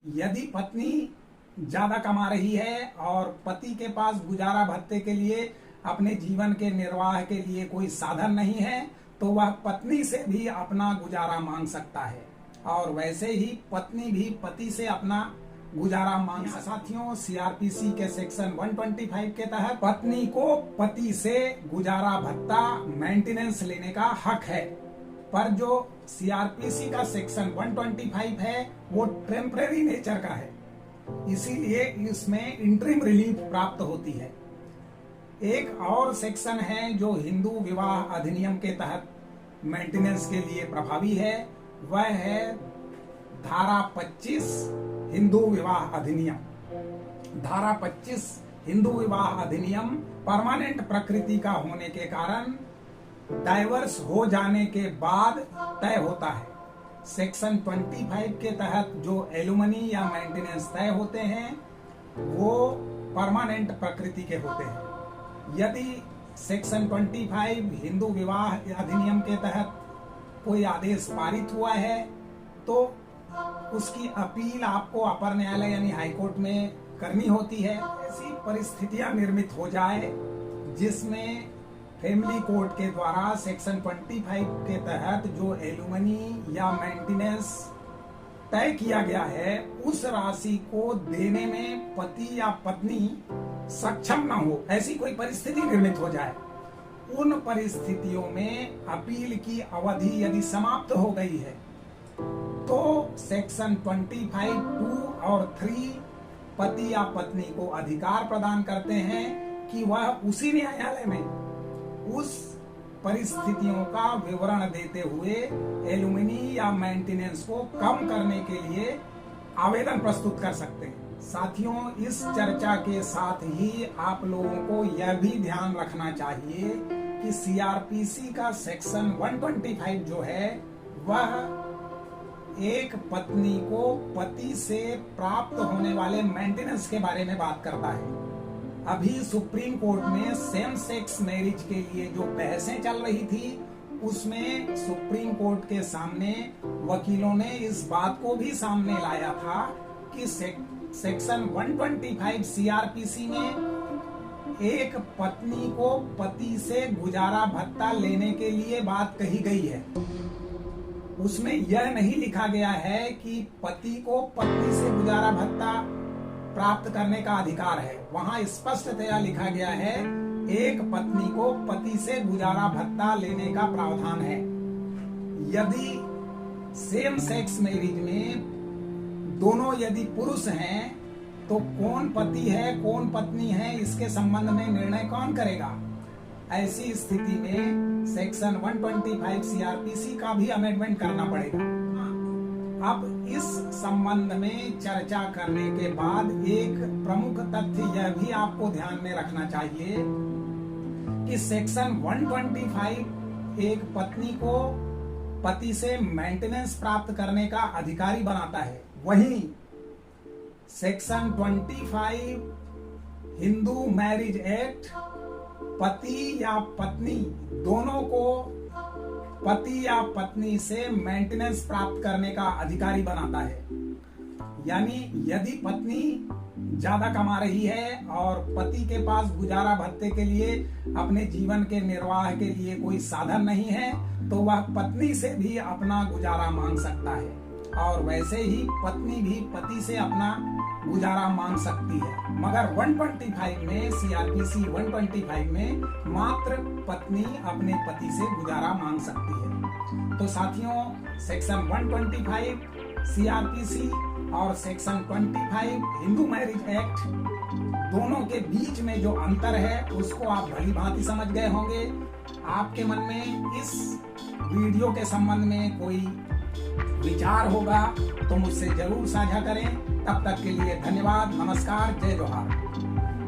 यदि पत्नी ज्यादा कमा रही है और पति के पास गुजारा भत्ते के लिए अपने जीवन के निर्वाह के लिए कोई साधन नहीं है तो वह पत्नी से भी अपना गुजारा मांग सकता है और वैसे ही पत्नी भी पति से अपना गुजारा मांग सकता है। साथियों, सीआरपीसी के सेक्शन 125 के तहत पत्नी को पति से गुजारा भत्ता मेंटेनेंस लेने का हक है, पर जो सीआरपीसी का सेक्शन 125 है वो टेम्परेरी नेचर का है, इसीलिए इसमें इंटरिम रिलीफ प्राप्त होती है। एक और सेक्शन है जो हिंदू विवाह अधिनियम के तहत मेंटेनेंस के लिए प्रभावी है, वह है धारा 25 हिंदू विवाह अधिनियम। धारा 25 हिंदू विवाह अधिनियम परमानेंट प्रकृति का होने के कारण डाइवर्स हो जाने के बाद तय होता है। सेक्शन 25 के तहत जो एलुमनी या मेंटेनेंस तय होते हैं वो परमानेंट प्रकृति के होते हैं। यदि सेक्शन 25 हिंदू विवाह अधिनियम के तहत कोई आदेश पारित हुआ है तो उसकी अपील आपको अपर न्यायालय यानी हाईकोर्ट में करनी होती है। ऐसी परिस्थितियां निर्मित हो जाए जिसमें फैमिली कोर्ट के द्वारा सेक्शन 25 के तहत जो एलुमनी या मेंटेनेंस तय किया गया है उस राशि को देने में पति या पत्नी सक्षम न हो, ऐसी कोई परिस्थिति निर्मित हो जाए, उन परिस्थितियों में अपील की अवधि यदि समाप्त हो गई है तो सेक्शन 25(2) और 3 पति या पत्नी को अधिकार प्रदान करते हैं कि वह उसी न्यायालय में उस परिस्थितियों का विवरण देते हुए एलुमनी या मेंटेनेंस को कम करने के लिए आवेदन प्रस्तुत कर सकते हैं। साथियों, इस चर्चा के साथ ही आप लोगों को यह भी ध्यान रखना चाहिए कि सीआरपीसी का सेक्शन 125 जो है वह एक पत्नी को पति से प्राप्त होने वाले मेंटेनेंस के बारे में बात करता है। अभी सुप्रीम कोर्ट में सेम सेक्स मैरिज के लिए जो बहसें चल रही थी उसमें सुप्रीम कोर्ट के सामने वकीलों ने इस बात को भी सामने लाया था कि सेक्शन 125 सीआरपीसी में एक पत्नी को पति से गुजारा भत्ता लेने के लिए बात कही गई है। उसमें यह नहीं लिखा गया है कि पति को पत्नी से गुजारा भत्ता प्राप्त करने का अधिकार है, वहां स्पष्टतया लिखा गया है एक पत्नी को पति से गुजारा भत्ता लेने का प्रावधान है। यदि सेम सेक्स मैरिज में दोनों यदि पुरुष हैं तो कौन पति है कौन पत्नी है इसके संबंध में निर्णय कौन करेगा? ऐसी स्थिति में सेक्शन 125 सीआरपीसी का भी अमेंडमेंट करना पड़ेगा। अब इस संबंध में चर्चा करने के बाद एक प्रमुख तथ्य यह भी आपको ध्यान में रखना चाहिए कि सेक्शन 125 एक पत्नी को पति से मेंटेनेंस प्राप्त करने का अधिकारी बनाता है, वहीं सेक्शन 25 हिंदू मैरिज एक्ट पति या पत्नी दोनों को पति या पत्नी से मेंटेनेंस प्राप्त करने का अधिकारी बनाता है। यानी यदि पत्नी ज्यादा कमा रही है और पति के पास गुजारा भत्ते के लिए अपने जीवन के निर्वाह के लिए कोई साधन नहीं है तो वह पत्नी से भी अपना गुजारा मांग सकता है और वैसे ही पत्नी भी पति से अपना गुजारा मांग सकती है। मगर 125 में सीआरपीसी 125 में मात्र पत्नी अपने पति से गुजारा मांग सकती है। तो साथियों, सेक्शन 125 सीआरपीसी और सेक्शन 25 हिंदू मैरिज एक्ट दोनों के बीच में जो अंतर है उसको आप भली भांति समझ गए होंगे। आपके मन में इस वीडियो के संबंध में कोई विचार होगा तो मुझसे जरूर साझा करें। तब तक के लिए धन्यवाद, नमस्कार, जय जोहार।